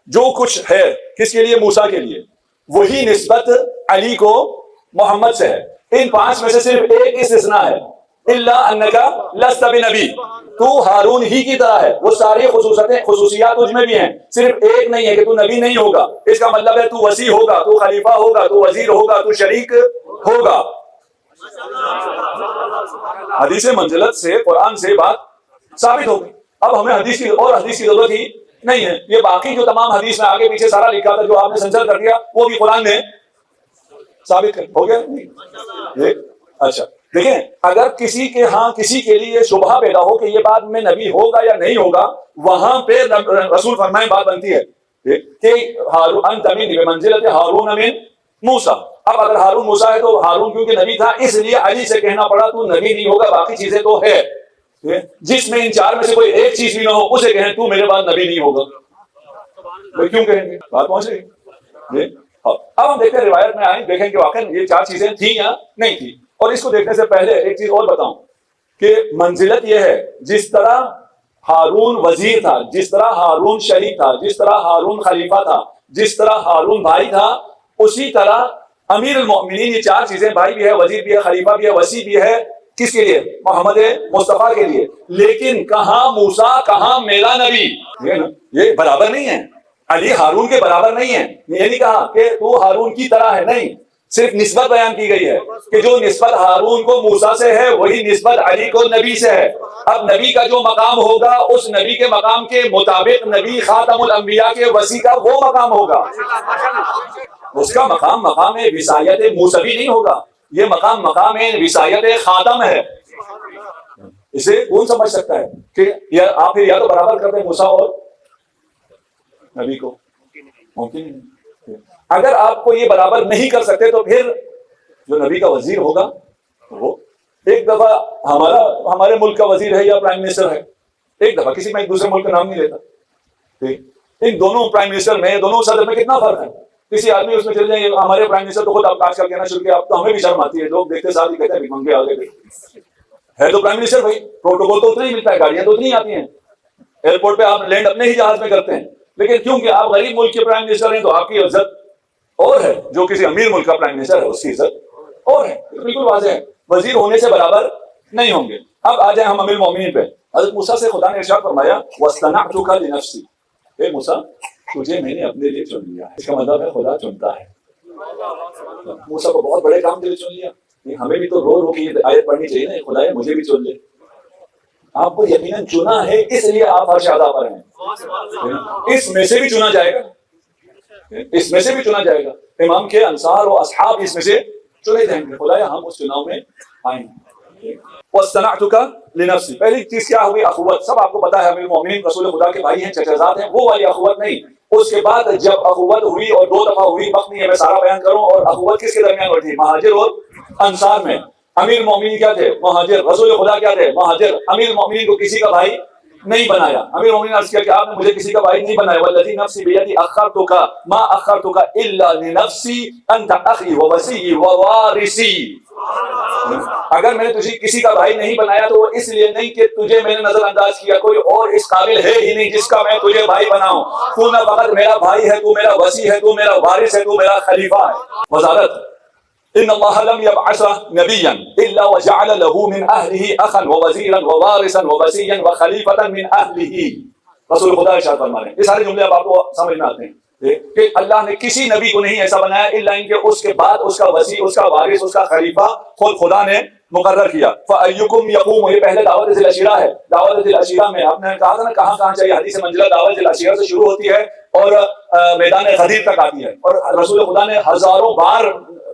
Speaker 1: جو کچھ ہے کس کے لیے؟ موسیٰ کے لیے، وہی نسبت علی کو محمد سے ہے۔ ان 5 میں سے صرف ایک استثناء ہے، الا انک لست بنبی، تو ہارون ہی کی طرح ہے، وہ ساری خصوصیات تجھ میں بھی ہیں، صرف ایک نہیں ہے کہ تو نبی نہیں ہوگا۔ اس کا مطلب ہے تو وسیع ہوگا، تو خلیفہ ہوگا، تو وزیر ہوگا، تو شریک ہوگا۔ حدیث منزلت سے، قرآن سے بات ثابت ہو گئی۔ اب ہمیں حدیث کی ضرورت ہی نہیں ہے، یہ باقی جو تمام حدیث میں آگے پیچھے سارا لکھا تھا جو آپ نے سنسر کر دیا وہ بھی قرآن نے ثابت کر ہو گیا۔ اچھا دیکھیں، اگر کسی کے ہاں کسی کے لیے شبہ پیدا ہو کہ یہ بات میں نبی ہوگا یا نہیں ہوگا، وہاں پہ رسول فرمائے بات بنتی ہے کہ انت منی بمنزلۃ ہارون من موسیٰ۔ اب اگر ہارون موسیٰ ہے تو ہارون کیونکہ نبی تھا اس لیے علی سے کہنا پڑا تو نبی نہیں ہوگا، باقی چیزیں تو ہے، جس میں ان 4 میں سے کوئی ایک چیز بھی نہ ہو اسے کہیں تو میرے بعد نبی نہیں ہوگا۔ وہ کیوں کہیں گے؟ بات پہنچ رہی؟ اب ہم دیکھتے ہیں روایت میں آئیں، دیکھیں کہ واقعی یہ چار چیزیں تھیں یا نہیں تھی. اور اس کو دیکھنے سے پہلے ایک چیز اور بتاؤں کہ منزلت یہ ہے، جس طرح ہارون وزیر تھا، جس طرح ہارون شریک تھا، جس طرح ہارون خلیفہ تھا، جس طرح ہارون بھائی تھا، اسی طرح امیر المؤمنین، یہ چار چیزیں، بھائی بھی ہے، وزیر بھی ہے، خلیفہ بھی ہے، وسیع بھی ہے، کس کے لیے؟ محمد مصطفیٰ کے لیے. لیکن کہاں موسیٰ، کہاں میرا نبی؟ یہ برابر نہیں ہے. علی ہارون کے برابر نہیں ہے. یہ نہیں کہا کہ تو ہارون کی طرح ہے، نہیں، صرف نسبت بیان کی گئی ہے کہ جو نسبت ہارون کو موسیٰ سے ہے وہی نسبت علی کو نبی سے ہے. اب نبی کا جو مقام ہوگا اس نبی کے مقام کے مطابق نبی خاتم الانبیاء کے وسیع کا وہ مقام ہوگا. اس کا مقام مقام وصایت موسوی نہیں ہوگا، یہ مقام مقام وصایت خاتم ہے. اسے کون سمجھ سکتا ہے کہ آپ یا تو برابر کرتے ہیں موسیٰ اور نبی کو؟ ممکن نہیں. اگر آپ کو یہ برابر نہیں کر سکتے تو پھر جو نبی کا وزیر ہوگا وہ ایک دفعہ ہمارے ملک کا وزیر ہے یا پرائم منسٹر ہے، ایک دفعہ کسی میں ایک دوسرے ملک کا نام نہیں لیتا. ان دونوں پرائم منسٹر میں، دونوں صدر میں کتنا فرق ہے. کسی آدمی اس میں چل جائیں، ہمارے پرائم منسٹر تو خود آپ آج کل کہنا شروع کیا، اب تو ہمیں بھی شرم آتی ہے، لوگ دیکھتے ساتھ ہی کہتے ہیں منگے آگے ہے تو پرائم منسٹر بھائی، پروٹوکول تو اتنا ہی ملتا ہے، گاڑیاں تو اتنی آتی ہیں، ایئرپورٹ پہ آپ لینڈ اپنے ہی جہاز میں کرتے ہیں. لیکن کیونکہ آپ غریب ملک کے پرائم منسٹر ہیں تو آپ کی عزت اور ہے، جو کسی امیر ملک کا پرائم منسٹر ہے اس کی عزت اور ہے. بالکل واضح ہے، وزیر ہونے سے برابر نہیں ہوں گے. اب آ جائیں ہم امیر المومنین پہ. حضرت موسیٰ سے خدا نے ارشاد فرمایا وَاصْطَنَعْتُكَ لِنَفْسِي، اے موسیٰ تجھے میں نے اپنے لیے چن لیا. اس کا مطلب ہے خدا چنتا ہے. موسیٰ کو بہت بڑے کام کے لیے چن لیا. ہمیں بھی تو رو رو کے یہ آیت پڑھنی چاہیے نا، خدایا مجھے بھی چن لے. آپ کو یقیناً چنا ہے اس لیے آپ ہر شادہ پر ہیں. اس میں سے بھی چنا جائے گا، اس میں سے بھی چنا جائے گا. امام کے انصار و اصحاب اس میں سے چنے جائیں گے. خدایا ہم اس چناؤ میں آئیں گے. وَاصْطَنَعْتُكَ لِنَفْسِي، پہلی چیز کیا ہوئی؟ اخوت. سب آپ کو پتا ہے امیر المومنین رسول خدا کے بھائی ہیں، چچا زاد ہیں، وہ والی اخوت نہیں. اس کے بعد جب اخوت ہوئی اور دو دفعہ ہوئی، وقت نہیں ہے میں سارا بیان کروں. اور اخوت کس کے درمیان ہوئی تھی؟ مہاجر اور انصار میں. امیر المومنین کیا تھے؟ مہاجر. رسول خدا کیا تھے؟ مہاجر. امیر المومنین کو کسی کا بھائی نہیں بنایا. امیر المومنین عرض کیا کہ آپ نے مجھے کسی کا بھائی نہیں بنایا. والذی نفسی بیدی اخرتک ما اخرتک الا لنفسی انت اخی ووصی ووارثی. اگر میں نے تجھے کسی کا بھائی نہیں بنایا تو وہ اس لیے نہیں کہ تجھے میں نے نظر انداز کیا، کوئی اور اس قابل ہے ہی نہیں جس کا میں تجھے بھائی بناؤں. تو نہ فقط میرا بھائی ہے، تو میرا وصی ہے، تو میرا وارث ہے، تو میرا خلیفہ ہے. وزارت. ان اللہ لم یبعث نبیا الا وجعل له من اہلہ اخا ووزیرا ووارثا ووصیا وخلیفۃ من اہلہ. رسول خدا ارشاد فرما رہے ہیں. یہ سارے جملے اب آپ کو سمجھ میں آتے ہیں کہ اللہ نے کسی نبی کو نہیں ایسا بنایا الا ان کے اس کے بعد اس کا وصی، اس کا وارث، اس کا خلیفہ خود خدا نے مقرر کیا. فَأَيُّكُمْ يَقُومُ، یہ پہلے دعوت ذی العشیرہ ہے. دعوت ذی العشیرہ میں آپ نے کہا تھا نا کہاں کہاں چاہیے. حدیث منزلہ دعوت ذی العشیرہ سے شروع ہوتی ہے اور میدان غدیر تک آتی ہے. اور رسول خدا نے ہزاروں بار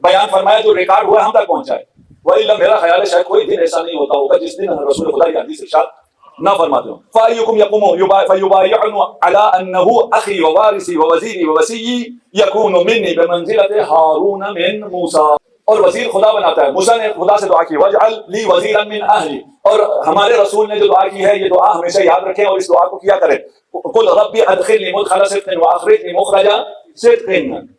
Speaker 1: بیان فرمایا جو ریکارڈ ہوا ہم تک پہنچا ہے. وَإِلَّا، میرا خیال ہے شاید کوئی دن ایسا نہیں ہوتا ہوگا جس دن رسول خدا کی حدیث ارشاد نہ فرماتے ہوں. فَأَيُّكُمْ يَقُومُ فَيُبَايِعُنِ عَلَىٰ أَنَّهُ أَخِي وَوَارِثِي وَوَزِيرِي وَوَصِيِّي يَكُونُ مِنِّي بِمَنزِلَةِ هَارُونَ مِن موسیٰ. اور وزیر خدا بناتا ہے. موسیٰ نے خدا سے دعا کی وَاجْعَلْ لِي وَزِيرًا مِّنْ أَهْلِي، اور ہمارے رسول نے جو دعا کی ہے یہ دعا ہمیشہ یاد رکھیں اور اس دعا کو کیا کریں. قُلْ رَبِّ أَدْخِلْنِي مُدْخَلَ صِدْقٍ وَأَخْرِجْنِی مُخْرَجَ صِدْقٍ.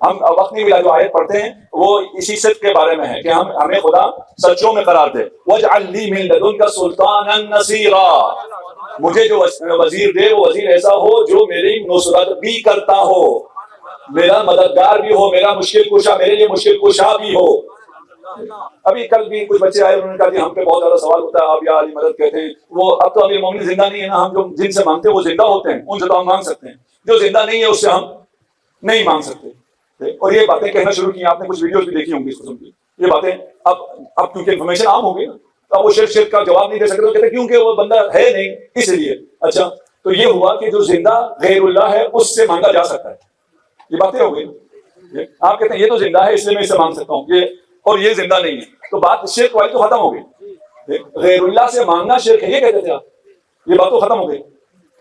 Speaker 1: ہم وقت نہیں ملا جو آیت پڑھتے ہیں وہ اسی صدق کے بارے میں ہے کہ ہمیں خدا سچوں میں قرار دے. وَاجْعَلْ لِي مِن لَدُنْكَ سُلْطَانًا نَصِيرًا، مجھے جو وزیر دے وہ وزیر ایسا ہو جو میری نصرت بھی کرتا ہو، میرا مددگار بھی ہو، میرا مشکل کشا، میرے لیے مشکل کشا بھی ہو. ابھی کل بھی کچھ بچے آئے، انہوں نے کہا کہ ہم پہ بہت زیادہ سوال ہوتا ہے، آپ یا علی مدد کہتے ہیں. وہ اب تو امیر مومنین زندہ نہیں ہے نا، ہم جو جن سے مانگتے ہیں وہ زندہ ہوتے ہیں، ان سے تو ہم مانگ سکتے ہیں. جو زندہ نہیں ہے اس سے ہم نہیں مانگ سکتے. اور یہ باتیں کہنا شروع کی، آپ نے کچھ ویڈیوز بھی دیکھی ہوں گی اس قسم کی. یہ باتیں اب کیونکہ انفارمیشن عام ہو گئی نا تو اب وہ شرک کا جواب نہیں دے سکتے. کہتے کیونکہ وہ بندہ ہے نہیں اس لیے. اچھا تو یہ ہوا کہ جو زندہ غیر اللہ ہے اس سے مانگا جا سکتا ہے. یہ باتیں ہو گئی. آپ کہتے ہیں یہ تو زندہ ہے اس لیے میں اس سے مانگ سکتا ہوں، یہ اور یہ زندہ نہیں ہے، تو بات شرک والی تو ختم ہو گئی. غیر اللہ سے مانگنا شرک ہے یہ کہتے تھے آپ، یہ بات تو ختم ہو گئی.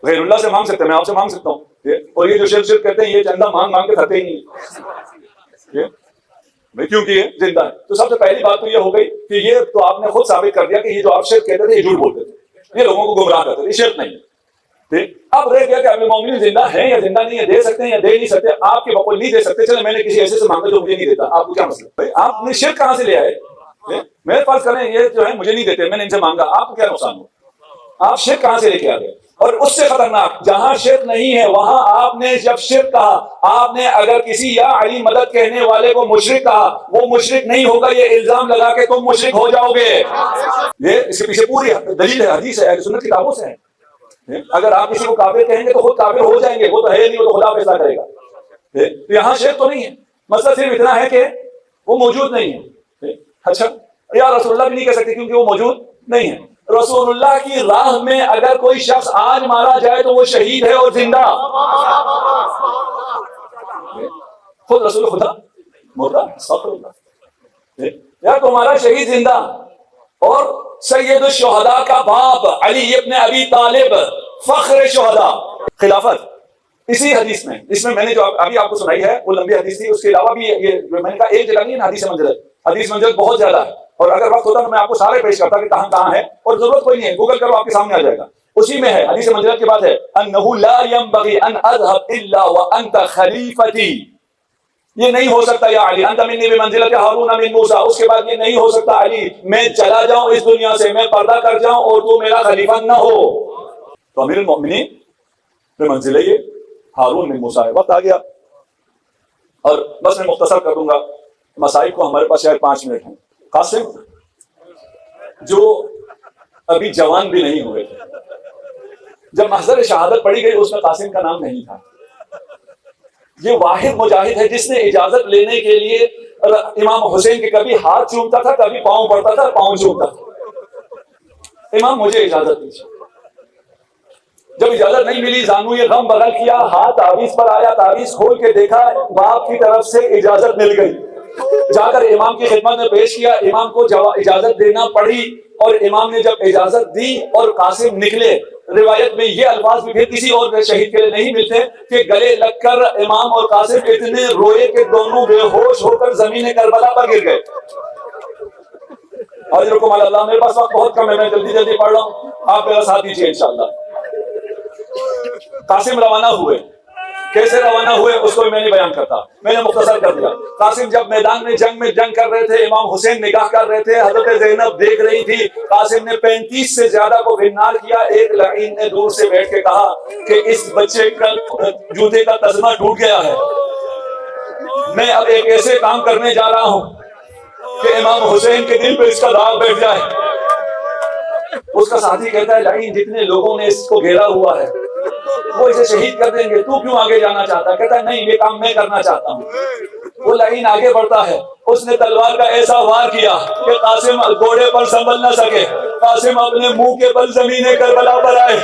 Speaker 1: غیر اللہ سے مانگ سکتے ہیں، میں آپ سے مانگ سکتا ہوں. اور یہ جو شرک کہتے ہیں یہ چندہ مانگ مانگ کے کھاتے ہی نہیں کیونکہ یہ زندہ ہے. تو سب سے پہلی بات تو یہ ہو گئی کہ یہ تو آپ نے خود ثابت کر دیا کہ یہ جو آپ شرک کہتے تھے یہ جھوٹ بولتے تھے، یہ لوگوں کو گمراہ کرتے تھے، یہ شرک نہیں. اب رہ گیا کہ امیر المومنین زندہ ہیں یا زندہ نہیں ہے، دے سکتے ہیں یا دے نہیں سکتے، آپ کے بقول نہیں دے سکتے، چلے میں نے کسی ایسے سے مانگا جو مجھے نہیں دیتا، آپ کو کیا مسئلہ؟ بھائی آپ نے شرک کہاں سے لے آئے؟ میرے پاس کریں یہ جو ہے مجھے نہیں دیتے، میں نے ان سے مانگا، آپ کو کیا نقصان ہو؟ آپ شرک کہاں سے لے کے آ گئے؟ اور اس سے خطرناک جہاں شرک نہیں ہے وہاں آپ نے جب شرک کہا، آپ نے اگر کسی یا علی مدد کہنے والے کو مشرک کہا، وہ مشرک نہیں ہوگا، یہ الزام لگا کے تم مشرک ہو جاؤ گے۔ یہ اس کے پیچھے پوری دلیل ہے، حدیث ہے، اہل سنت کتابوں سے ہے۔ اگر آپ کسی کو کافر کہیں گے تو خود کافر ہو جائیں گے، وہ تو ہے نہیں، وہ تو خدا فیصلہ کرے گا۔ تو یہاں شرک تو نہیں ہے، مسئلہ صرف اتنا ہے کہ وہ موجود نہیں ہے۔ اچھا یا رسول اللہ بھی نہیں کہہ سکتے کیونکہ وہ موجود نہیں ہے۔ رسول اللہ کی راہ میں اگر کوئی شخص آج مارا جائے تو وہ شہید ہے اور زندہ۔ خود رسول خدا مردہ، استغفر اللہ۔ یا تمہارا شہید زندہ، اور سید الشہداء کا باپ علی ابن ابی طالب فخر شہداء، خلافت اسی حدیث میں، اس میں نے جو ابھی آپ کو سنائی ہے وہ لمبی حدیث تھی، اس کے علاوہ بھی یہ میں نے کہا ایک جگہ نہیں ہے حدیث منزلت، حدیث منزلت بہت زیادہ ہے، اور اگر وقت ہوتا تو میں آپ کو سارے پیش کرتا کہ کہاں کہاں ہے، اور ضرورت کوئی نہیں ہے، گوگل کرو آپ کے سامنے آ جائے گا۔ اسی میں ہے حدیث منزلت کے بعد ہے انہ لا ينبغي ان اذهب الا وانت خلیفتی، یہ نہیں ہو سکتا یا علی انت منی بمنزلت ہارون من موسیٰ، اس کے بعد یہ نہیں ہو سکتا علی میں چلا جاؤں اس دنیا سے، میں پردہ کر جاؤں اور تو میرا خلیفہ نہ ہو۔ تو امیر المؤمنین بمنزلہ یہ ہارون من موسیٰ ہے۔ وقت آ گیا اور بس میں مختصر کر دوں گا مسائل کو، ہمارے پاس شاید 5 منٹ ہیں۔ قاسم جو ابھی جوان بھی نہیں ہوئے تھے، جب محضر شہادت پڑھی گئی اس میں قاسم کا نام نہیں تھا۔ یہ واحد مجاہد ہے جس نے اجازت لینے کے لیے امام حسین کے کبھی ہاتھ چومتا تھا، کبھی پاؤں پڑتا تھا، پاؤں چومتا تھا، امام مجھے اجازت دیجیے۔ جب اجازت نہیں ملی زانو یہ غم بغل کیا، ہاتھ تعویذ پر آیا، تعویذ کھول کے دیکھا باپ کی طرف سے اجازت مل گئی، جا کر امام کی خدمت میں پیش کیا، امام کو اجازت دینا پڑی، اور امام نے جب اجازت دی اور قاسم نکلے، روایت میں یہ الفاظ بھی پھر کسی اور شہید کے لیے نہیں ملتے کہ گلے لگ کر امام اور قاسم اتنے روئے کہ دونوں بے ہوش ہو کر زمین کربلا پر گر گئے۔ اجرکم علی اللہ۔ میرے پاس وقت بہت کم ہے، میں جلدی پڑھ رہا ہوں، آپ میرا ساتھ دیجیے انشاءاللہ۔ قاسم روانہ ہوئے، کیسے روانہ ہوئے اس کو میں نہیں بیان کرتا، میں نے مختصر کر دیا۔ قاسم جب میدان میں جنگ کر رہے تھے، امام حسین نگاہ کر رہے تھے، حضرت زینب دیکھ رہی تھی، قاسم نے 35 سے زیادہ کو غنار کیا۔ ایک لعین نے دور سے بیٹھ کے کہا کہ اس بچے کا جوتے کا تسمہ ٹوٹ گیا ہے، میں اب ایک ایسے کام کرنے جا رہا ہوں کہ امام حسین کے دل پہ اس کا داغ بیٹھ جائے۔ اس کا ساتھی کہتا ہے لعین جتنے لوگوں نے اس کو گھیرا ہوا ہے وہ اسے شہید کر دیں گے، تو کیوں آگے جانا چاہتا ہے؟ کہتا ہے نہیں، یہ کام میں کرنا چاہتا ہوں۔ وہ لعین آگے بڑھتا ہے، اس نے تلوار کا ایسا وار کیا کہ قاسم گھوڑے پر سنبھل نہ سکے، قاسم اپنے منہ کے بل زمین کربلا پر آئے۔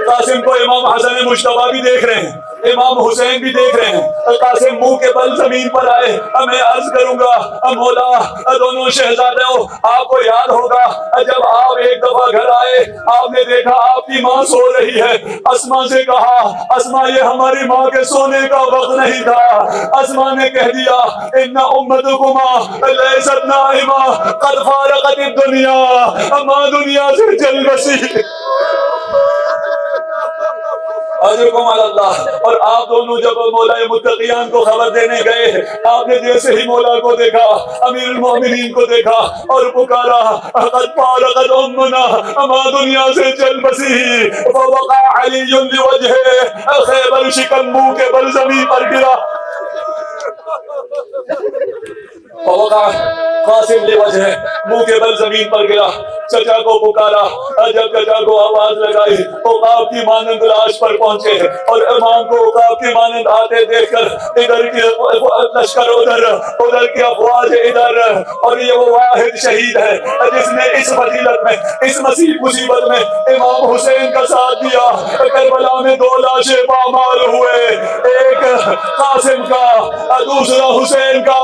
Speaker 1: قاسم کو امام حسن مجتبیٰ بھی دیکھ رہے ہیں، امام حسین بھی دیکھ رہے ہیں، قاسم منہ کے بل زمین پر آئے۔ میں عرض کروں گا مولا دونوں شہزادوں، آپ کو یاد ہوگا جب آپ ایک دفعہ گھر آئے، آپ نے دیکھا آپ کی ماں سو رہی ہے، اسما سے کہا اسما یہ ہماری ماں کے سونے کا وقت نہیں تھا۔ اسما نے کہہ دیا ان امتکما لیست نائمہ قد فارقت الدنیا، ماں دنیا سے چل بسی۔ اجرکم علی اللہ۔ اور آپ دونوں جب مولا متقیان کو خبر دینے گئے، آپ نے جیسے ہی مولا کو دیکھا، امیر المومنین کو دیکھا اور پکارا قد فارقت امنا، ماں دنیا سے چل بسی۔ فوقع علی لوجہہ، خیبر شکن منہ کے بل زمین پر گرا۔ فوقع قاسم لوجہہ، منہ کے بل زمین پر گرا۔ چچا کو پکارا، جب چچا کو آواز لگائی عقاب کی مانند لاش پر پہنچے، اور امام کو عقاب کی مانند آتے دیکھ کر ادھر کی لشکر ادھر کی افواج ادھر، اور یہ وہ واحد شہید ہے جس نے اس فضیلت میں، اس مصیبت میں امام حسین کا ساتھ دیا۔ کربلا میں 2 لاشیں پامال ہوئے، ایک قاسم کا دوسرا حسین کا۔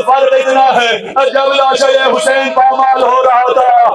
Speaker 1: فرق اتنا ہے جب لاشیں حسین پامال ہو رہا تھا،